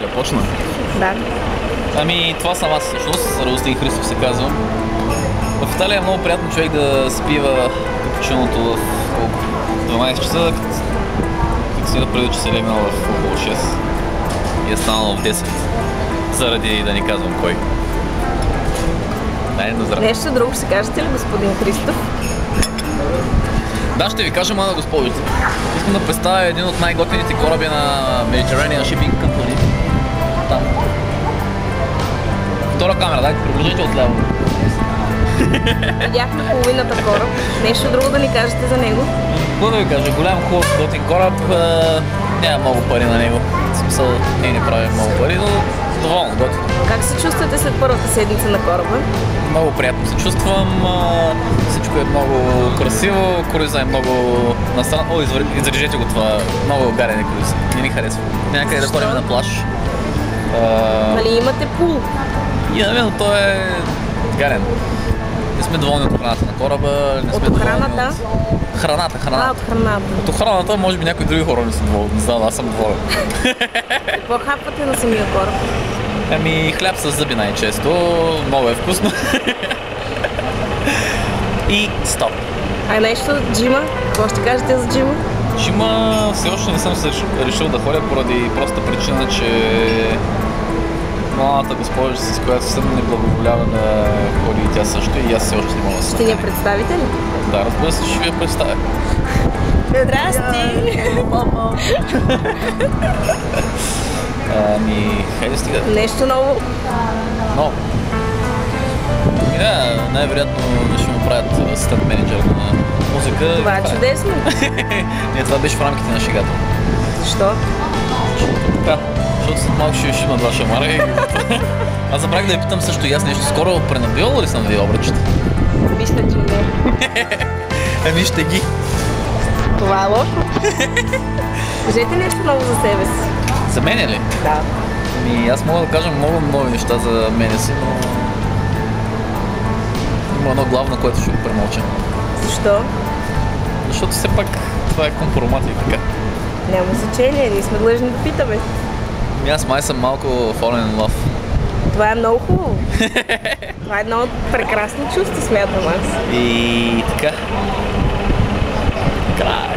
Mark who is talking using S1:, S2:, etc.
S1: Я почна.
S2: Да.
S1: Ами, това съм аз всъщност, Радостин Христов се казвам. В Италия е много приятно човек да спива капучиното в около 12 часа, като си да преди, че се легнал в около 6 и е станал в 10, заради да не казвам кой. Дай на здраве.
S2: Нещо друго ще кажете ли, господин Христов?
S1: Да, ще ви кажа, млада госпожица. Искам да представя един от най-готините кораби на Mediterranean Shipping Company. Там. Втора камера, дайте приближете отляво.
S2: Видяхме половината кораб. Нещо друго да ни кажете за него?
S1: Какво да ви кажа, голям, хубав, готин кораб. Няма много пари на него. В смисъл, ние не правим много пари, но доволно, готино.
S2: Как се чувствате след първата седмица на кораба?
S1: Много приятно се чувствам. Всичко е много красиво, круиза е много настран. О, изрежете го това. Много гарен е круиз. Не ни харесва. Някъде да ходим на плаж.
S2: Нали имате пул?
S1: Имаме, но той е гарен. Не сме доволни от охраната на кораба. Не сме
S2: От охраната?
S1: От храната.
S2: От храната.
S1: От охраната може би някои други хора не са доволни. Не знам, аз съм доволен.
S2: Какво хапвате на самия кораб?
S1: Ами хляб с зъби най-често. Много е вкусно. И стоп.
S2: А нещо, джима? Какво ще кажете за джима?
S1: Джима все още не съм се решил да ходя поради проста причина, че младата госпожа, с която съм, не благоволява да ходи и тя също, и аз все още не мога да се
S2: Ще ни я представите ли?
S1: Да, разбира се, ще ви я представя.
S2: Здрасти!
S1: Ами, хайде стига.
S2: Нещо ново?
S1: Но, да, най-вероятно ще му правят асистент менеджер на музика.
S2: Това е чудесно.
S1: Не, това беше в рамките на шегата.
S2: Защо?
S1: Така, защото след малко ще има два шамара и... Аз забрах да я питам също и аз нещо. Скоро пренабивал ли съм ви обръчета?
S2: Мисля, че не.
S1: Ами ще ги.
S2: Това е лошо. Кажете нещо ново за себе си.
S1: За мене ли?
S2: Да.
S1: Ами аз мога да кажа много нови неща за мене си, но... Има едно главно, което ще го премълча.
S2: Защо?
S1: Защото все пак това е компромат и така.
S2: Няма значение, ние сме длъжни да питаме.
S1: Ами аз май съм малко fallen in love.
S2: Това е много хубаво. Това е едно от прекрасни чувства, смятам аз.
S1: И така. Край.